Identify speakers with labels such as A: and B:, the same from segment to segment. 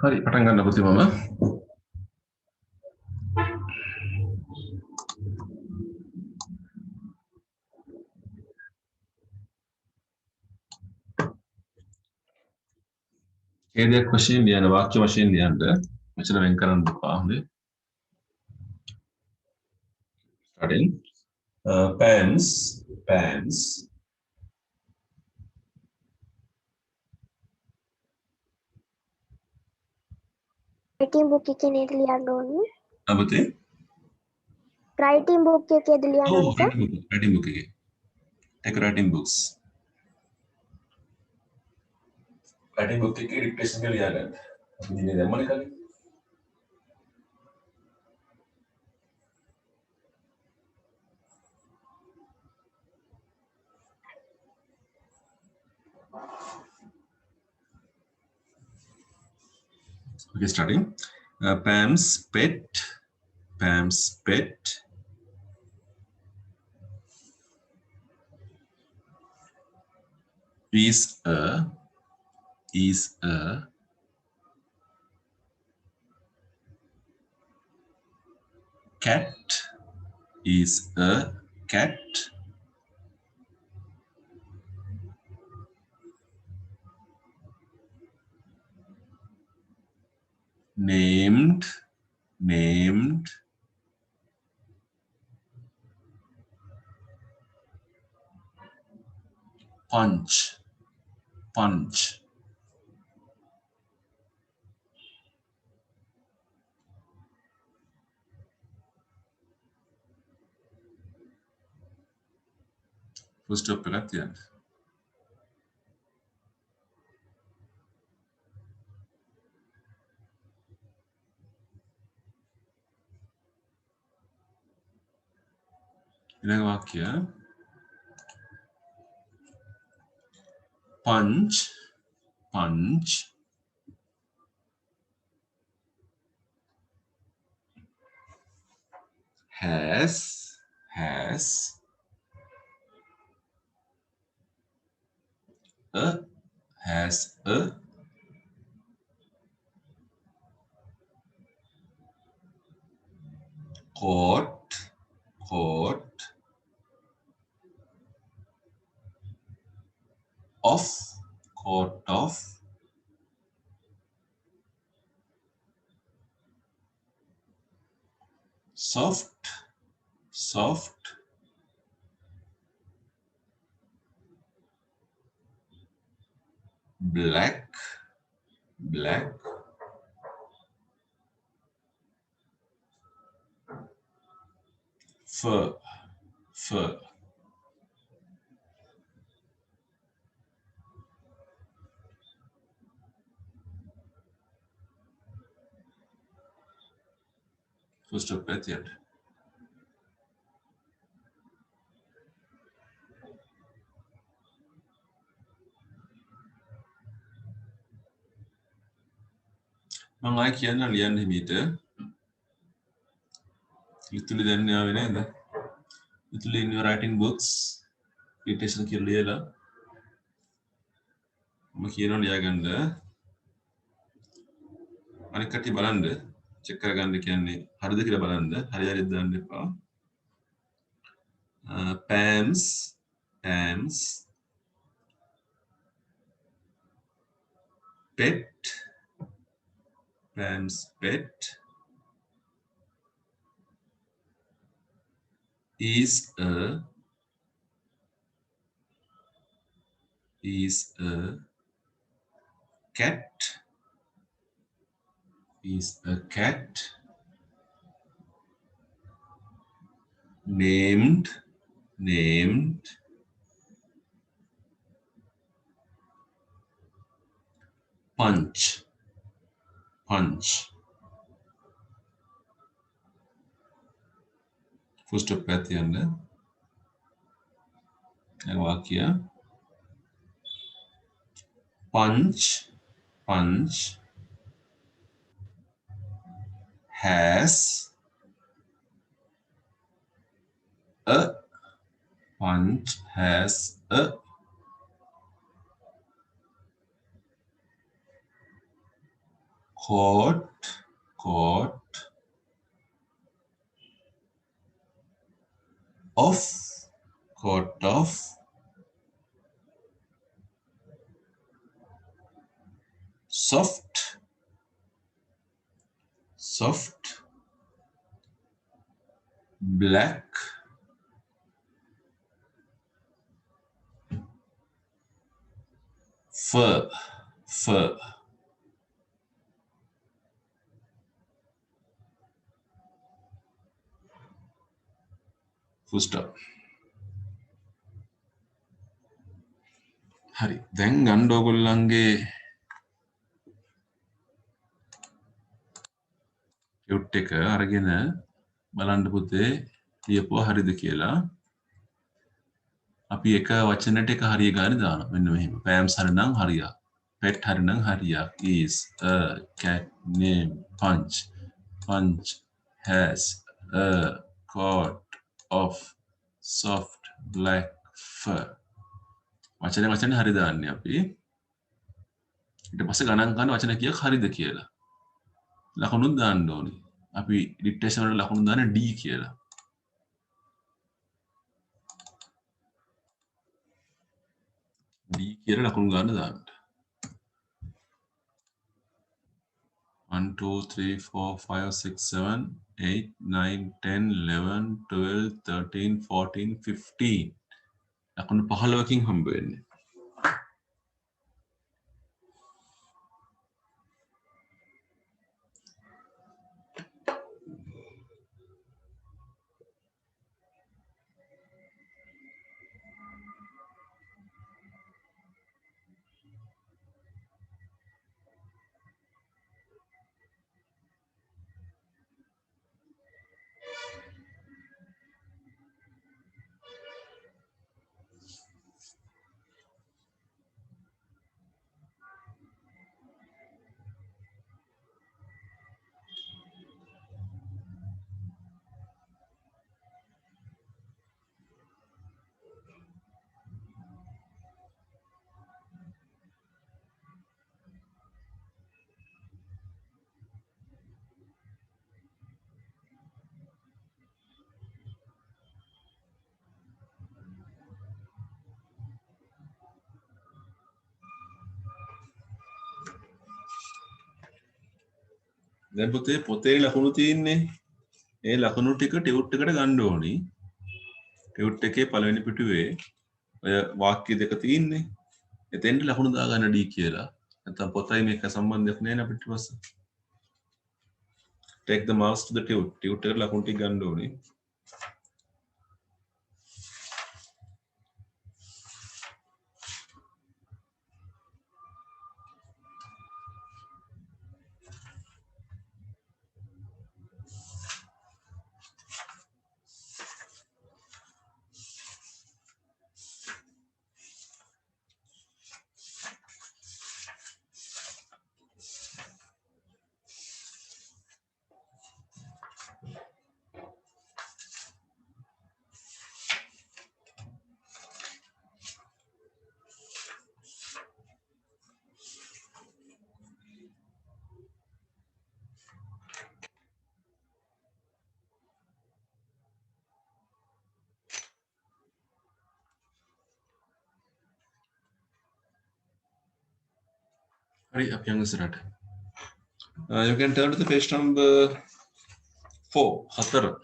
A: Hari පටන් ගන්න පුතේ මම. ඡේදයක් වශයෙන් ලියන වාක්‍ය වශයෙන් ලියන්න. මෙතන වෙන් කරන්න එපා හොඳේ. Starting. Pants.
B: writing book එකේ නේද ලියන්න ඕනේ?
A: පුතේ.
B: writing book එකේද ලියන්න
A: Oh,
B: ඕනේ?
A: writing book එකේ. Take writing books. writing book එකේ dictation එක ලියා ගන්න. අපි දිනේ දැම්මනේ කලින්. Okay, starting. Pam's pet is a cat named Punch. Full stop එකක් තියන්න. ඊළඟ වාක්‍ය punch has a coat of soft black fur. Full stop at the end. මම ආයි කියන්න ලියන්න හිමීට. ඉතුරු දැන් ආවේ නේද? ඉතුරු in your writing books dictation කියලා ලියලා මම කියනවා ලියාගන්න. අනික කටි බලන්න චෙක් කරගන්න කියන්නේ හරිද කියලා බලන්න. හරියට දාන්න එපා. Pam's pet is a cat named Punch. Full stop at the end. And වාක්‍ය punch has a coat of soft black fur full stop. හරි දැන් ගන්න ඕගොල්ලන්ගේ ටියුට් එක අරගෙන බලන්න පුතේ ලියපුවා හරිද කියලා. අපි එක වචනෙට එක හරිය ගානේ දානවා. මෙන්න මෙහෙම. Pams හරි නම් හරියක්. Pet හරි නම් හරියක්. Is a cat named Punch has a coat of soft black fur. වචනේ හරි දාන්නේ අපි. ඊට පස්සේ ගණන් ගන්න වචන කීයක් හරිද කියලා. ලකුණුත් දාන්න ඕනේ. අපි ඩික්ටේෂන් වල ලකුණු දාන්නේ D කියලා. D කියලා ලකුණු ගන්න දාන්න. 1 2 3 4 5 6 7 8 9 10 11 12 13 14 15 ලකුණු 15කින් හම්බ වෙන්නේ. දැන් පුතේ පොතේ ලකුණු තියෙන්නේ. ඒ ලකුණු ටික ටියුට් එකට ගන්න ඕනි. ටියුට් එකේ පළවෙනි පිටුවේ ඔය වාක්‍ය දෙක තියෙන්නේ. එතෙන්ට ලකුණු දාගන්න D කියලා. නැත්නම් පොතයි මේක සම්බන්ධයක් නැහැ නේ අපිට පස්සේ. Take the marks to the tute. Tute එකට ලකුණු ටික ගන්න ඕනේ. Hurry up, young Sirat. You can turn to the page number 4. Hatara.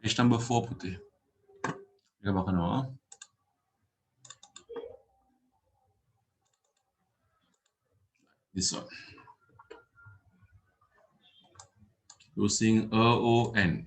A: Page number 4 puti. Ika bakanawa. This one. Using ON.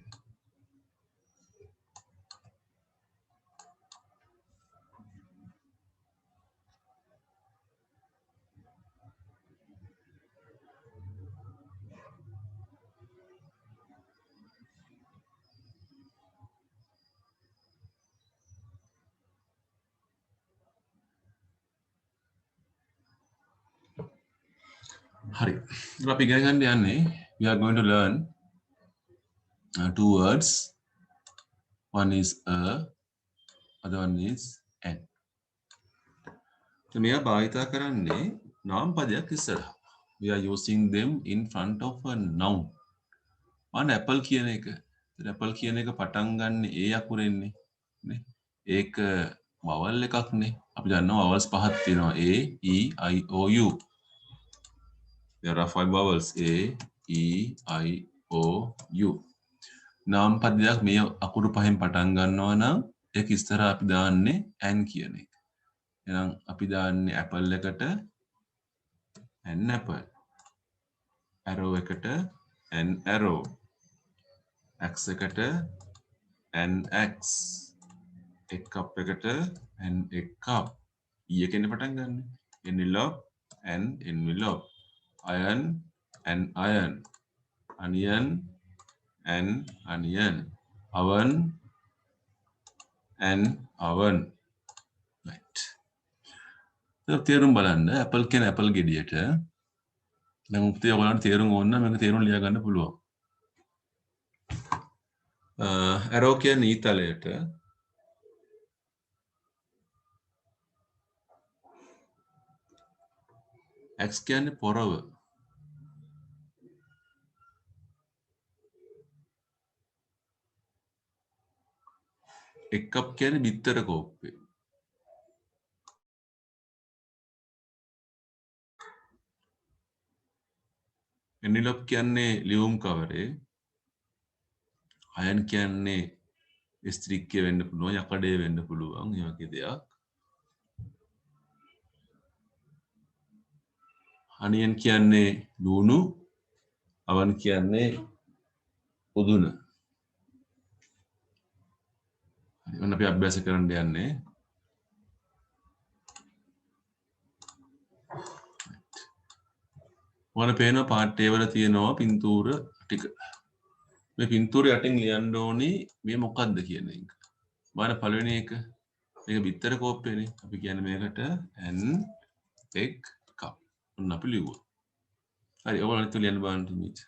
A: Hari. We are going to learn two words. One is a, other one is an. So, මෙයා භාවිතා කරන්නේ නාම පදයක් ඉස්සරහා. we are using them in front of a noun. අන්න apple කියන එක. apple කියන එක පටන් ගන්න ඒ අකුරෙන්නේ නේ. ඒක vowel එකක්නේ. අපි දන්නවා vowels පහක් තියෙනවා. A, E, I, O, U. There are 5 vowels. A, E, I, O, U. නාම පදයක් මේ අකුරු පහෙන් පටන් ගන්නවා නම් ඒක ඉස්සරහ අපි දාන්නේ an කියන එක. එහෙනම් අපි දාන්නේ apple එකට an apple. arrow එකට an arrow. X එකට an X. egg cup එකට an egg cup. E එකෙන් පටන් ගන්න. envelope an envelope. iron an iron. onion an onion. oven an oven. right. තේරුම් බලන්න apple කියන apple ගෙඩියට දැන් උත්තේ ඔයගලන්ට තේරුම් ඕන නම් මේක තේරුම් ලියා ගන්න පුළුවන්. arrow කියන ඊතලයට X කියන්නේ පොරව. egg cup කියන්නේ බිත්තර කෝප්පේ. envelope කියන්නේ ලියුම් කවරේ. iron කියන්නේ ස්ත්‍රික්කය වෙන්න පුළුවන්, යකඩේ වෙන්න පුළුවන්, ඒ වගේ දෙයක්. onion කියන්නේ ලුණු, oven කියන්නේ උදුන. හරි, ඔන්න අපි අභ්‍යාස කරන්න යන්නේ. ඔයාලා පේනවා පාර්ට් A වල තියෙනවා පින්තූර ටික. මේ පින්තූර යටින් ලියන්න ඕනි මේ මොකක්ද කියන එක. බලන්න පළවෙනි එක. මේක බිත්තර කෝප්පේනේ. අපි කියන්නේ මේකට an egg cup. ඔන්න අපි ලියුවා. හරි, ඔයාලා ලියන්න බලන්න.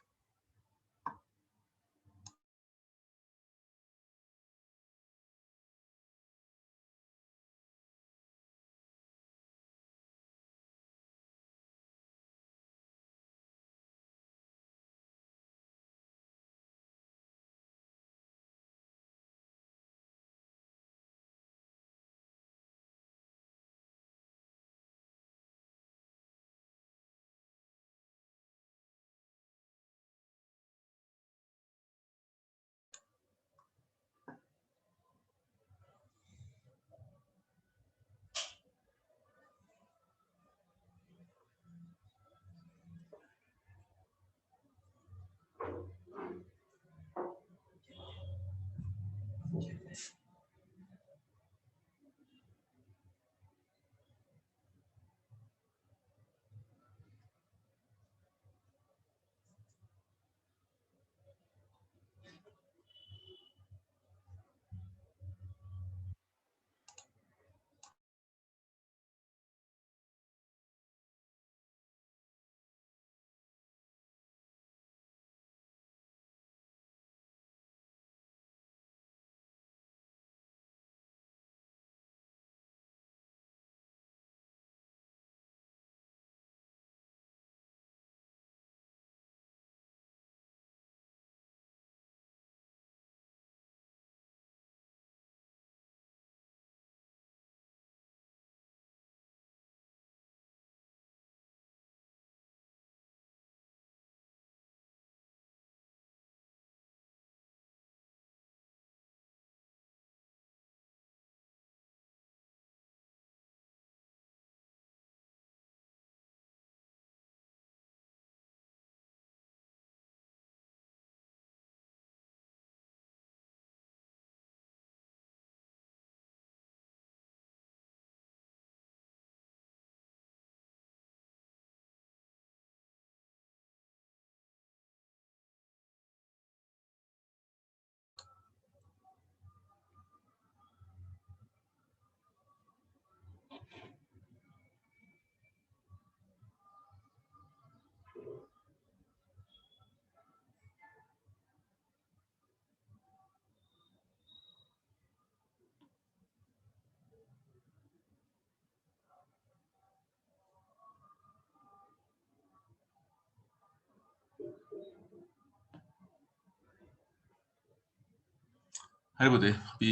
A: හරි පුතේ අපි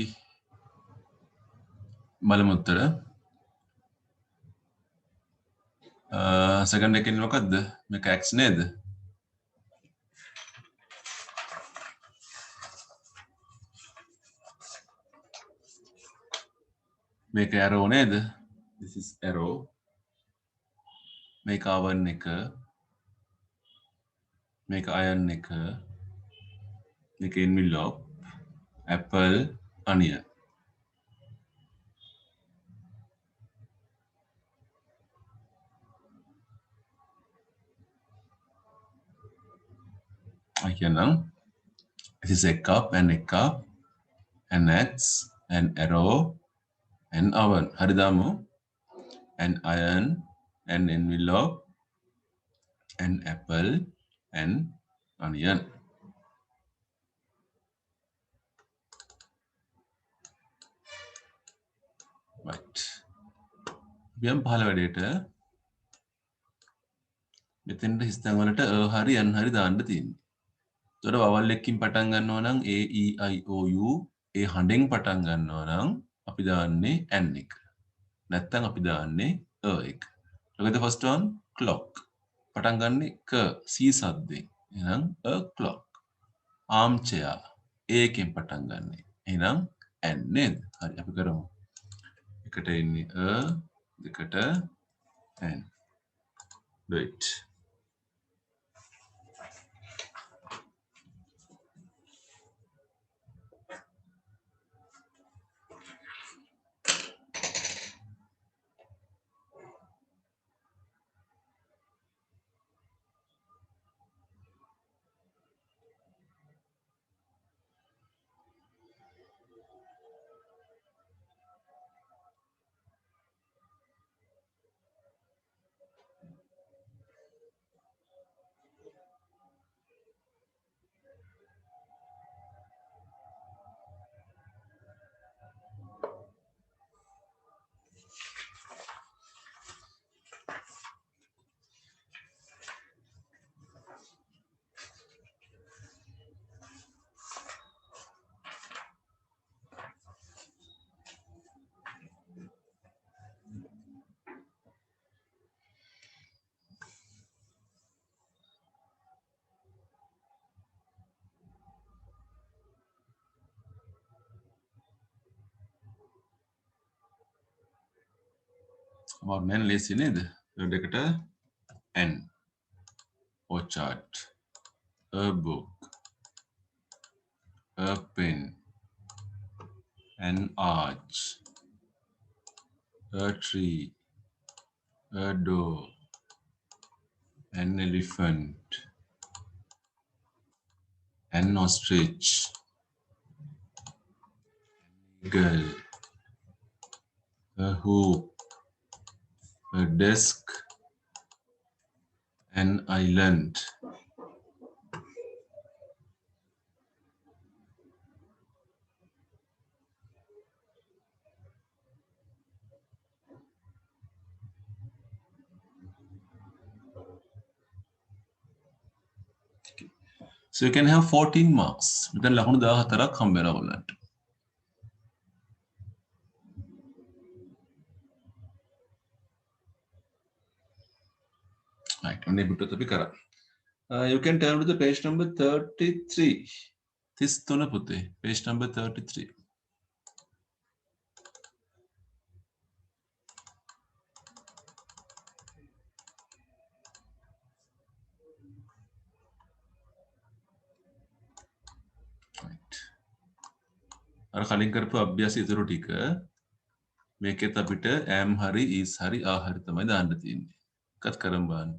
A: බලමු උත්තර. සෙකන්ඩ් එකෙන් මොකද්ද? මේක x නේද? මේක arrow නේද? This is arrow. මේක oven එක. මේක iron එක. මේක envelope. Apple, onion. කියන්නම්. This is a cup, an axe, an arrow, an oven. හරි දාමු. An iron, an envelope, an apple, an onion. Right. යම් පහළ වැඩේට මෙතෙන්ට හිස්තැන් වලට හරි අන් හරි දාන්න තියෙන්නේ. එතකොට වවල් එකකින් පටන් ගන්නවා නම් a e i o u ඒ හඬෙන් පටන් ගන්නවා නම් අපි දාන්නේ n එක. නැත්තම් අපි දාන්නේ එක. Look at the first one, clock. පටන් ගන්නේ ක c සද්දෙන්. එහෙනම් a clock. armchair ඒකෙන් පටන් ගන්නෙ. එහෙනම් n නේද? හරි අපි කරමු. එකට එන්නේ දෙකට n. Do it. about men ලේසි නේද? දෙකට n. orchard, a book, a pen, an arch, a tree, a door, an elephant, an ostrich, eagle, a hoop, a desk, an island. So you can have 14 marks. මෙතන ලකුණු 14ක් හම්බ වෙනවා ඔයගොල්ලන්ට. Right, ඔන්න ඒ පිටුවත් අපි කරා. You can turn to the page number 33. 33 පුතේ. Page number 33. අර කලින් කරපු අභ්‍යාස ඉතුරු ටික මේකෙත් අපිට am හරි is හරි are හරි තමයි දාන්න තියෙන්නේ. එකත් කරමු බලන්න.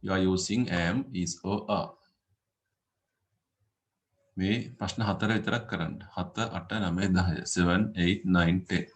A: You are using am, is or are. මේ ප්‍රශ්න 4 විතරක් කරන්න. 7 8 9 10 7 8 9 10.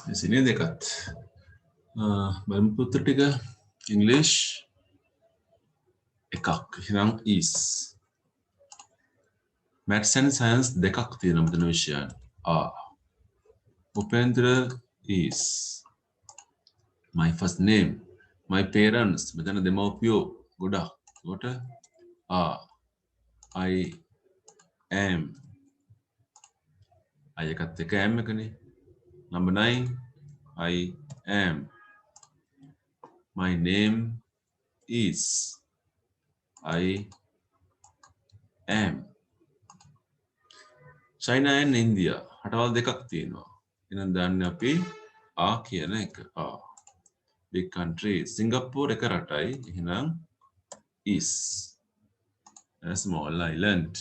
A: Di sini dekat. බලමු උත්තර ටික. English එකක්. එහෙනම් is. Maths and science දෙකක් තියෙනවා මෙතන විෂයන්. Upendra is. My first name. My parents. මෙතන දෙමව්පියෝ ගොඩක්. කොට I am. I එකත් එක am එකනේ. Number 9. I am. My name is. I am. China and India. රටවල් දෙකක් තියෙනවා. එහෙනම් දාන්නේ අපි කියන එක. Big country. Singapore එක රටයි. එහෙනම් is. A small island.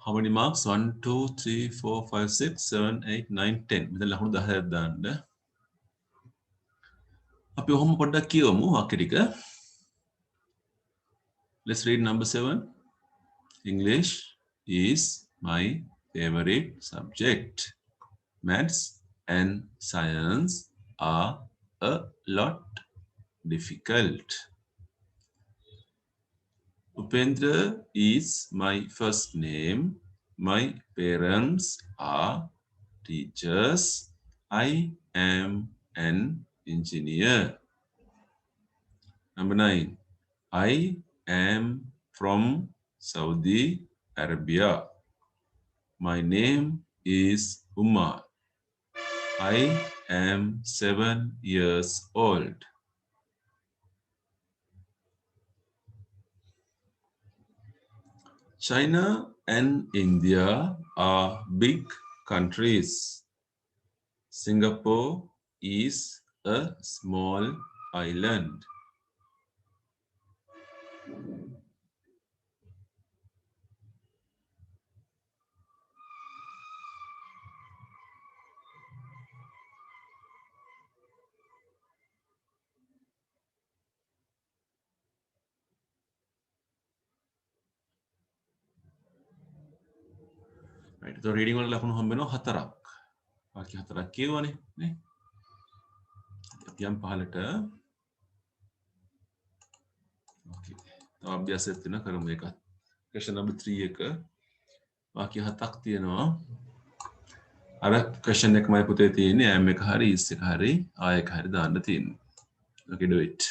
A: How many marks? 1, 2, 3, 4, 5, 6, 7, 8, 9, 10. මෙතන ලකුණු 10ක් දාන්න. අපි ඔහොම පොඩ්ඩක් කියවමු වාක්‍ය ටික. Let's read number 7. English is my favorite subject. Maths and science are a lot difficult. Upendra is my first name. My parents are teachers. I am an engineer. Number 9. I am from Saudi Arabia. My name is Umar. I am 7 years old. China and India are big countries. Singapore is a small island. Right, so reading වල ලකුණු හම්බ වෙනවා 4ක්. වාක්‍ය 4ක් කියවනේ නේ. අපි යම් පහලට Okay. තව අභ්‍යාසයක් තියෙනවා කරමු එකක්. Question number 3 එක වාක්‍ය 7ක් තියෙනවා. අර question එකමයි පුතේ තියෙන්නේ. am එක හරි is එක හරි එක හරි දාන්න තියෙනවා. Okay, do it.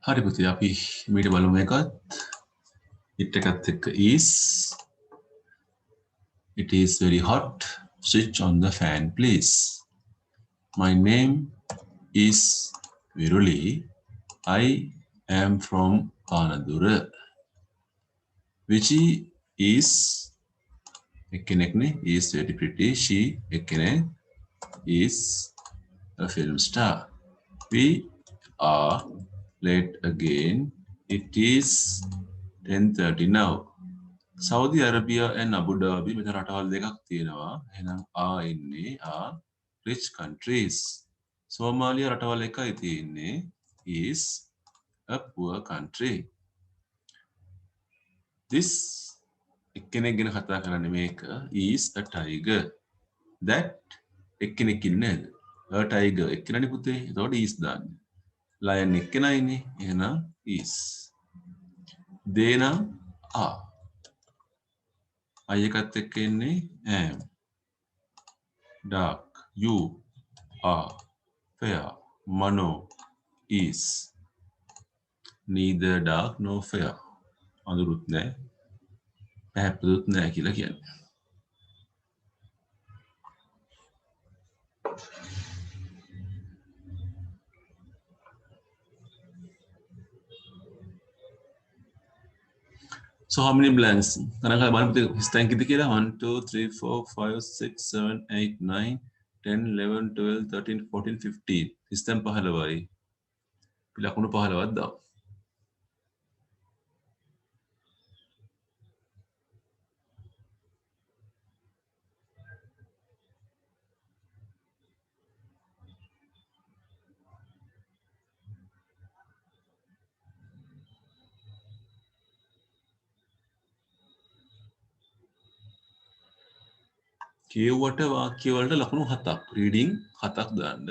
A: හරි පුතේ අපි මීට බලමු එකත් it එකත් එක්ක is it is very hot switch on the fan please my name is Viruli I am from Panadura Vichi is ekkenekne is very pretty she ekkenek is a film star we are late again it is 10:30 now Saudi Arabia and Abu Dhabi මෙතන රටවල් දෙකක් තියෙනවා. එහෙනම් ඉන්නේ rich countries. සෝමාලියා රටවල් එකයි තියෙන්නේ is a poor country. This එක්කෙනෙක් ගැන කතා කරන්නේ මේක is a tiger. That එක්කෙනෙක් ඉන්නේ නේද? A tiger එක්කෙනානේ පුතේ. එතකොට is දාන්නේ. Lion එක්කෙනයිනේ. එහෙනම් is. They නම් are. I එකත් එක්ක ඉන්නේ am dark you are fair Mano is neither dark nor fair අඳුරුත් නැහැ පැහැප්පුදුත් නැහැ කියලා කියන්නේ So how many blanks? Kanaka balance thank you කියලා 1 2 3 4 5 6 7 8 9 10 11 12 13 14 15 සිස්ටම් 15යි. ලකුණු 15ක් දාමු. කියවට වාක්‍ය වලට ලකුණු 7ක්. රීඩින් 7ක් දාන්න.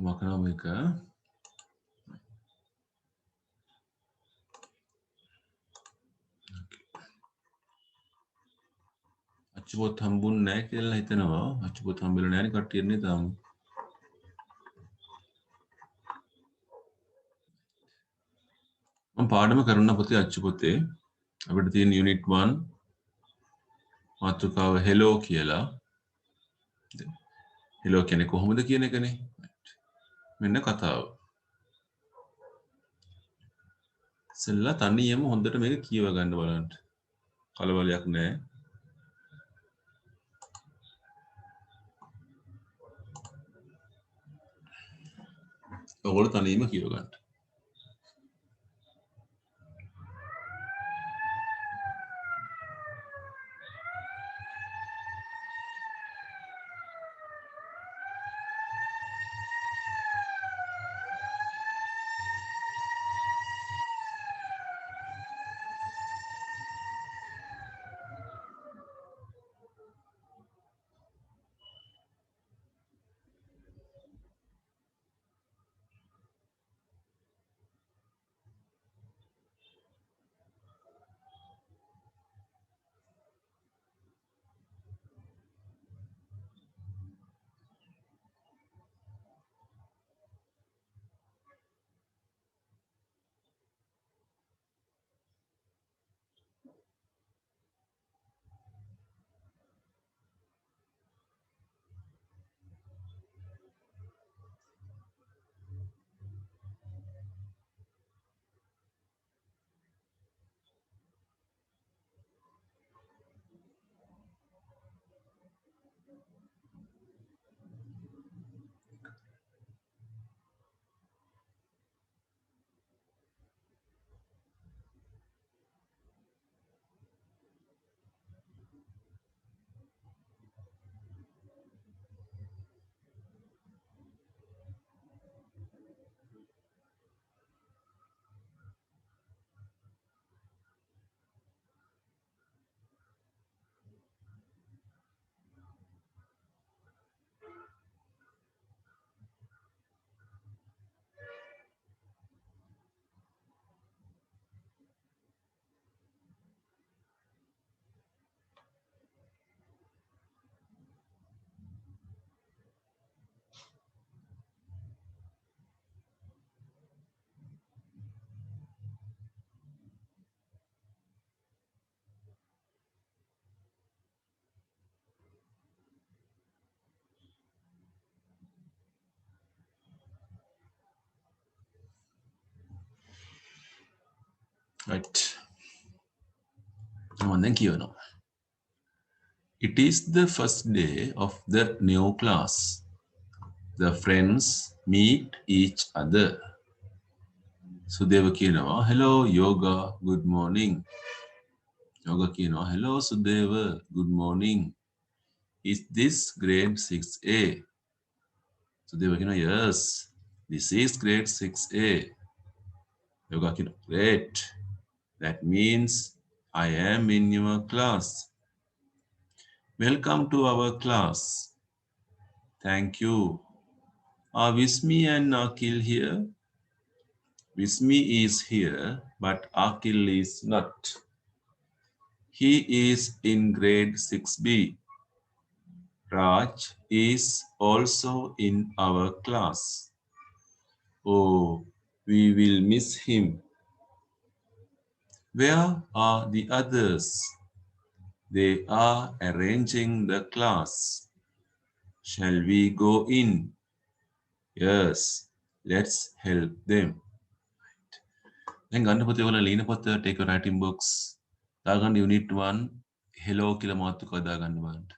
A: මකනවා මේක. අච්චුපොත් හම්බුන්නේ නැහැ කියලා හිතනවා. අච්චුපොත් හම්බෙලා නැහැ නේ කට්ටියනේ තාම. මම පාඩම කරන්න පොතේ අච්චුපොතේ අපිට තියෙන යුනිට් 1 මාතෘකාව hello කියලා. hello කියන්නේ කොහොමද කියන එකනේ. මෙන්න කතාව. ඉතින්ලා තනියම හොඳට මේක කියව ගන්න බලන්න. කලබලයක් නැහැ. ඔයගොල්ලෝ තනියම කියව ගන්න. Right. Then කියවනවා. It is the first day of the new class. The friends meet each other. Sudeva කියනවා, hello Yoga, good morning. Yoga කියනවා, hello Sudeva, good morning. Is this grade 6A? Sudeva කියනවා, yes, this is grade 6A. Yoga කියනවා, great. That means I am in your class. Welcome to our class. Thank you. Are Vismi and Akil here? Vismi is here, but Akil is not. He is in grade 6B. Raj is also in our class. Oh, we will miss him. Where are the others? They are arranging the class. Shall we go in? Yes, let's help them. දැන් ගන්න පොතේ ඔයාලා ලියන පොත take a writing box. දාගන්න unit 1 hello කියලා මාතෘකාව දාගන්න බලන්න.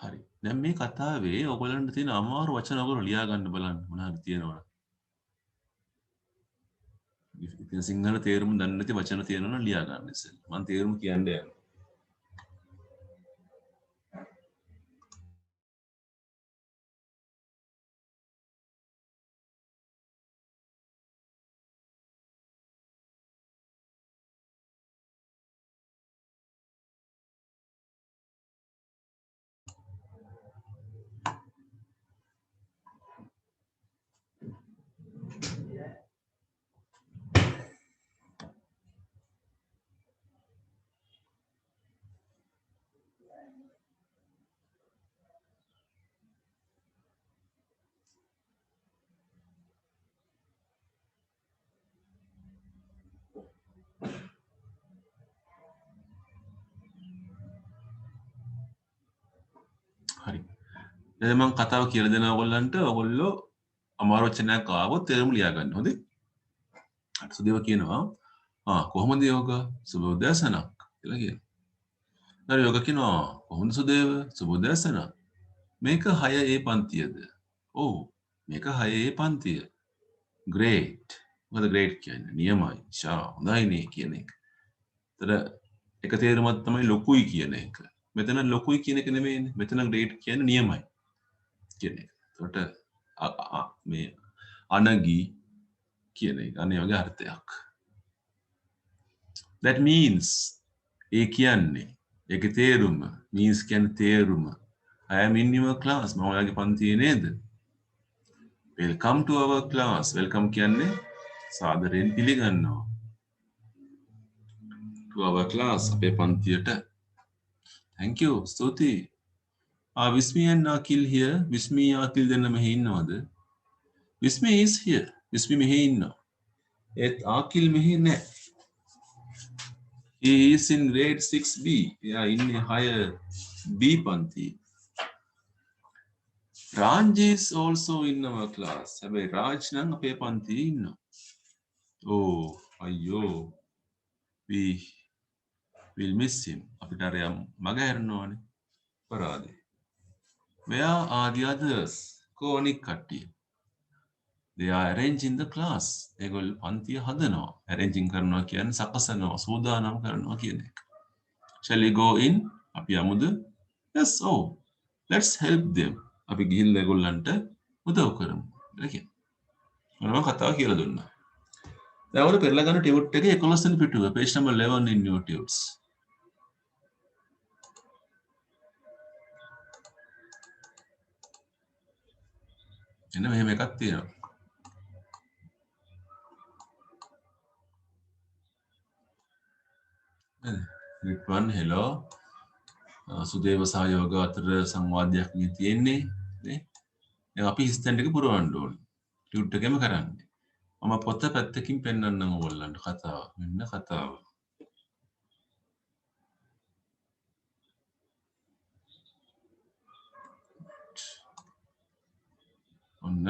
A: හරි. දැන් මේ කතාවේ ඔයගොල්ලන්ට තියෙන අමාරු වචන ඔයගොල්ලෝ ලියා ගන්න බලන්න මොනවාද තියෙනවද? ඉතින් සිංහල තේරුම දන්නේ නැති වචන තියෙනවා නම් ලියා ගන්න ඉතින්. මම තේරුම කියන්න යනවා. හරි. දැන් මම කතාව කියලා දෙනවා ඔයගොල්ලන්ට. ඔයගොල්ලෝ අමාරු වචනයක් ආවොත් තේරුම ලියා ගන්න. හොඳේ? හරි. සුදේව කියනවා කොහොමද යෝග? සුබෝදෑසනක් කියලා කියනවා. හරි යෝග කියනවා කොහොමද සුදේව? සුබෝදෑසනක්. මේක 6A පන්තියද? ඔව්. මේක 6A පන්තිය. great. මොකද great කියන්නේ? නියමයි. ෂා හොඳයිනේ කියන එක. ඒතර එක තේරුමක් තමයි ලොකුයි කියන එක. මෙතන ලොකුයි කියන එක නෙමෙයිනේ. මෙතන great කියන්නේ නියමයි කියන එක. ඒකට මේ අනගි කියන එක අනේ වගේ අර්ථයක්. That means ඒ කියන්නේ ඒකේ තේරුම means කියන්නේ තේරුම I am in your class මම ඔයාගේ පන්තියේ නේද? Welcome to our class. Welcome කියන්නේ සාදරයෙන් පිළිගන්නවා. To our class අපේ පන්තියට. Thank you. ස්තුතියි. Vismi and Akil here. Vismi Akil දෙන්න මෙහි ඉන්නවද? Vismi is here. Vismi මෙහි ඉන්නවා. ඒත් Akil මෙහි නැහැ. He is in grade 6B. එයා ඉන්නේ 6B පන්ති. Raj is also in our class. හැබැයි Raj නම් අපේ පන්තියේ ඉන්නවා. Oh, අයියෝ. We will miss him. අපිට අර මග හැරෙනවානේ. පරාදේ. Where are the others? කොනික් කට්ටිය. They are arranging the class. ඒගොල්ලෝ පන්තිය හදනවා. arranging කරනවා කියන්නේ සකසනවා, සූදානම් කරනවා කියන එක. Shall we go in? අපි යමුද? Yes, oh. Let's help them. අපි ගිහිල්ලා ඒගොල්ලන්ට උදව් කරමු. කියලා කියනවා. මම කතාව කියලා දුන්නා. දැන් ඔයාලා පෙරලා ගන්න ටියුට් එකේ 11 වෙනි පිටුව page number 11 in your tunes. එන්න මෙහෙම එකක් තියෙනවා. රිට්වන් හෙලෝ සුදේව සහ යෝග අතර සංවාදයක් මේ තියෙන්නේ නේ. දැන් අපි හිස්තැන් ටික පුරවන්න ඕනේ. ටියුට් එකෙම කරන්නේ. මම පොත පැත්තකින් පෙන්වන්නම් ඕගොල්ලන්ට කතාව. මෙන්න කතාව. ඔන්න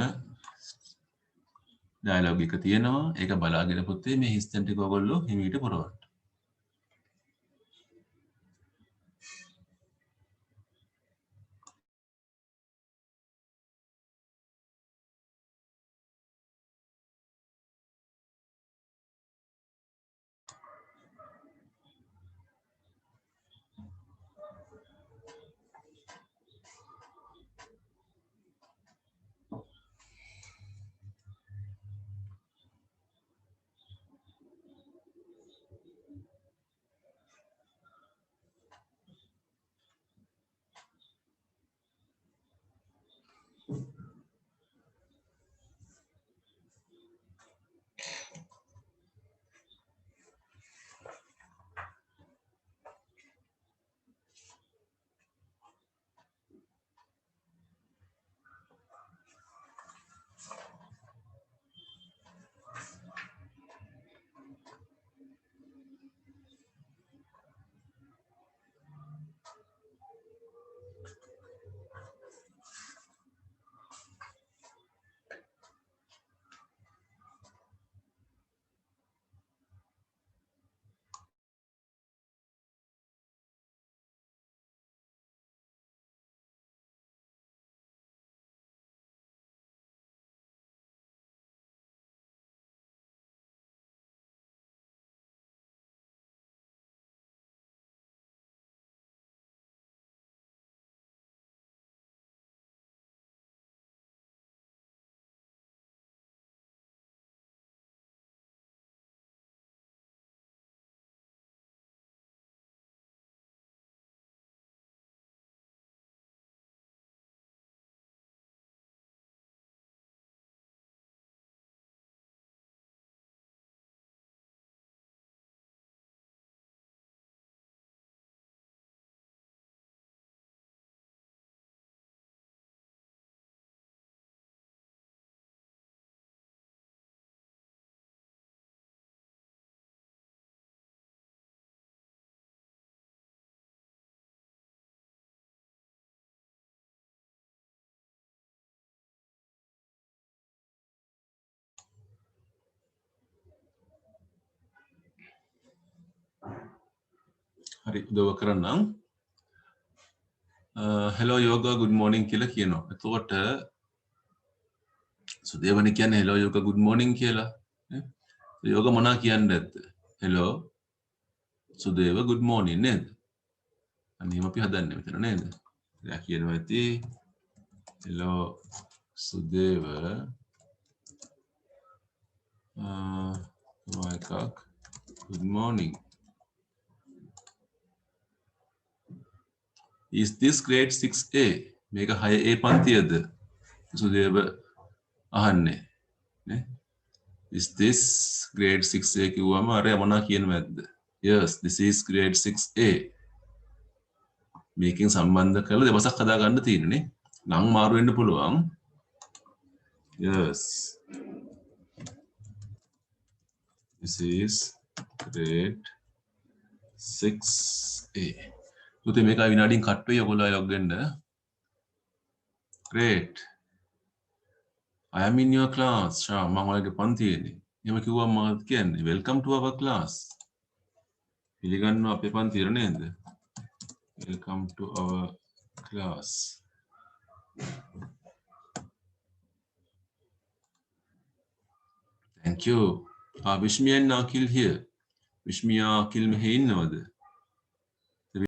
A: ඩයලොග් එක තියෙනවා. ඒක බලාගෙන පුතේ මේ හිස්තැන් ටික ඔයගොල්ලෝ හිමීට පුරවන්න. හරි උදව් කරන්නම්. හෙලෝ යෝගා good morning කියලා කියනවා. එතකොට සුදේවනි කියන්නේ හෙලෝ යෝගා good morning කියලා. නේ? යෝග මොනවා කියන්නේ නැද්ද? හෙලෝ සුදේව good morning නේද? අනිත් අපි හදන්නේ මෙතන නේද? එයා කියනවා ඇති හෙලෝ සුදේව එකක් good morning. Is this grade 6A? මේක 6A පන්තියද? සුදේව අහන්නේ. නේ? Is this grade 6A කිව්වම අර මොනවා කියනවද? Yes, this is grade 6A. මේකෙන් සම්බන්ධ කරලා දෙවසක් හදා ගන්න තියෙන්නේ. නම් මාරු වෙන්න පුළුවන්. Yes. This is grade 6A. පුතේ මේක විනාඩියෙන් කට් වෙයි ඔයගොල්ලෝ ලොග් වෙන්න. Great. I am in your class. ෂා මම ඔයගේ පන්තියේදී. එහෙම කිව්වම මොකක්ද කියන්නේ? Welcome to our class. පිළිගන්නවා අපේ පන්තියට නේද? Welcome to our class. Thank you. Vishmi and Akil here. Vishmi Akil මෙහි ඉන්නවද?